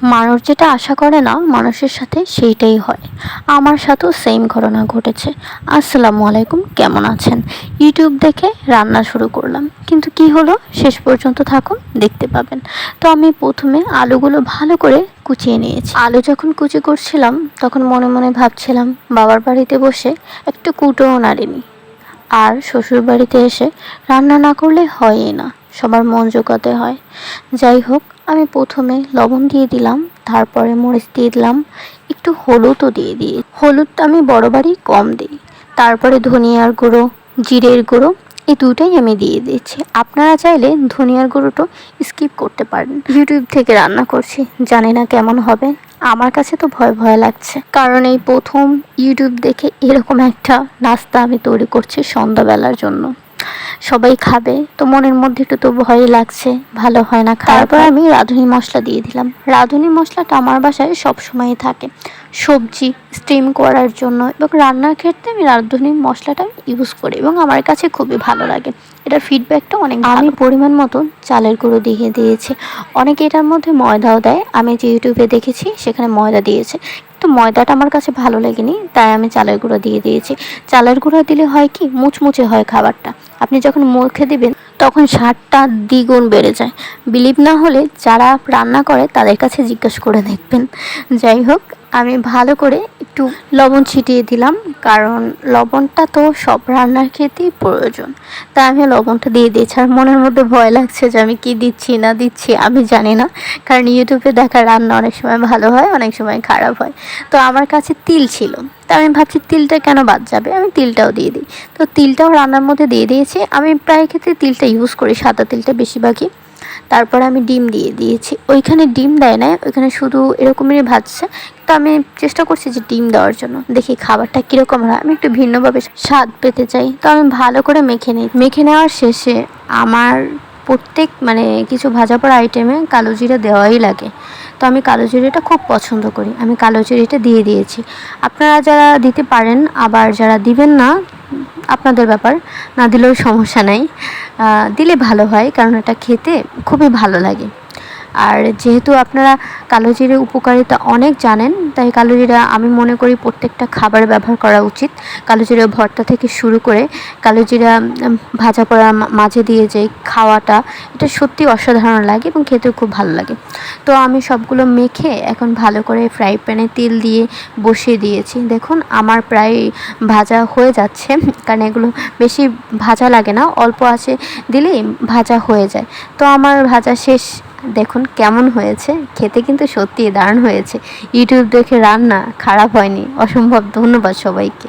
মানুষ যেটা আশা করে না মানুষের সাথে সেইটাই হয়। আমার সাথেও সেম ঘটনা ঘটেছে। আসসালামু আলাইকুম, কেমন আছেন? ইউটিউব দেখে রান্না শুরু করলাম, কিন্তু কি হলো শেষ পর্যন্ত থাকুন, দেখতে পাবেন। তো আমি প্রথমে আলুগুলো ভালো করে কুচিয়ে নিয়েছি। আলু যখন কুচি করছিলাম তখন মনে মনে ভাবছিলাম বাবার বাড়িতে বসে একটু কুটোও নাড়িনি, আর শ্বশুর বাড়িতে এসে রান্না না করলে হয়ই না, সবার মন জোগাতে হয়। যাই হোক, আমি প্রথমে লবণ দিয়ে দিলাম, তারপরে মরিচ দিয়ে দিলাম, একটু হলুদও দিয়ে দিই। হলুদটা আমি বরাবরই কম দিই। তারপরে ধনিয়ার গুঁড়ো, জিরের গুঁড়ো, এই দুটাই আমি দিয়ে দিয়েছি। আপনারা চাইলে ধনিয়ার গুঁড়োটা স্কিপ করতে পারেন। ইউটিউব থেকে রান্না করছি, জানি না কেমন হবে। আমার কাছে তো ভয় ভয় লাগছে, কারণ এই প্রথম ইউটিউব দেখে এরকম একটা নাস্তা আমি তৈরি করছি সন্ধ্যাবেলার জন্য। সবাই খাবে তো মনের মধ্যে একটু তো ভয়ই লাগছে, ভালো হয় না। তারপর আমি রাঁধুনি মশলা দিয়ে দিলাম। রাঁধুনি মশলাটা আমার বাসায় সবসময় থাকে সবজি স্টিম করার জন্য, এবং রান্নার ক্ষেত্রে আমি রাঁধুনি মশলাটা ইউজ করি এবং আমার কাছে খুবই ভালো লাগে। এটার ফিডব্যাকটা অনেক ভালো। আমি পরিমাণ মতন চালের গুঁড়ো দিয়ে দিয়েছি। অনেকে এটার মধ্যে ময়দাও দেয়, আমি যে ইউটিউবে দেখেছি সেখানে ময়দা দিয়েছে, তো ময়দাটা আমার কাছে ভালো লাগেনি, তাই আমি চালের গুঁড়ো দিয়ে দিয়েছি। চালের গুঁড়ো দিলে হয় কি, মুচমুচে হয় খাবারটা। আপনি যখন মুখে দিবেন তখন স্বাদটা দ্বিগুণ বেড়ে যায়। বিলিভ না হলে যারা রান্না করে তাদের কাছে জিজ্ঞেস করে দেখবেন। যাই হোক, আমি ভালো করে একটু লবণ ছিটিয়ে দিলাম, কারণ লবণটা তো সব রান্নার ক্ষেত্রেই প্রয়োজন। তাই আমি লবণটা দিয়ে দিয়েছি। আর মনের মধ্যে ভয় লাগছে যে আমি কি দিচ্ছি না দিচ্ছি আমি জানি না, কারণ ইউটিউবে দেখা রান্না অনেক সময় ভালো হয়, অনেক সময় খারাপ হয়। তো আমার কাছে তিল ছিল, তা আমি ভাবছি তিলটা কেন বাদ যাবে, আমি তিলটাও দিয়ে দিই। তো তিলটাও রান্নার মধ্যে দিয়ে দিয়েছি। আমি প্রায় ক্ষেত্রে তিলটা ইউজ করি, সাদা তিলটা বেশিরভাগই। তারপর আমি ডিম দিয়ে দিয়েছি। ওইখানে ডিম দেয় না, ওইখানে শুধু এরকমই ভাজছে। তো আমি চেষ্টা করছি যে ডিম দেওয়ার জন্য, দেখি খাবারটা কীরকম হয়। আমি একটু ভিন্নভাবে স্বাদ পেতে চাই, তো আমি ভালো করে মেখে নিই। মেখে নেওয়ার শেষে আমার প্রত্যেক কিছু ভাজা পড়া আইটেমে কালো জিরা দেওয়াই লাগে। তো আমি কালো জিরেটা খুব পছন্দ করি, আমি কালো জিরেটা দিয়ে দিয়েছি। আপনারা যারা দিতে পারেন, আবার যারা দিবেন না আপনাদের ব্যাপার, না দিলেও সমস্যা নাই, দিলে ভালো হয়, কারণ এটা খেতে খুবই ভালো লাগে। আর যেহেতু আপনারা কালো জিরে উপকারিতা অনেক জানেন, তাই কালো জিরা আমি মনে করি প্রত্যেকটা খাবারে ব্যবহার করা উচিত। কালো জিরা ভর্তা থেকে শুরু করে কালো জিরা ভাজা পোড়া মাঝে দিয়ে যে খাওয়াটা, এটা সত্যি অসাধারণ লাগে এবং খেতেও খুব ভালো লাগে। তো আমি সবগুলো মেখে এখন ভালো করে ফ্রাই প্যানে তেল দিয়ে বসিয়ে দিয়েছি। দেখুন আমার প্রায় ভাজা হয়ে যাচ্ছে, কারণ এগুলো বেশি ভাজা লাগে না, অল্প আছে দিলেই ভাজা হয়ে যায়। তো আমার ভাজা শেষ। দেখুন কেমন হয়েছে, খেতে কিন্তু সত্যিই দারুণ হয়েছে। ইউটিউব দেখে রান্না খারাপ হয়নি, অসম্ভব। ধন্যবাদ সবাইকে।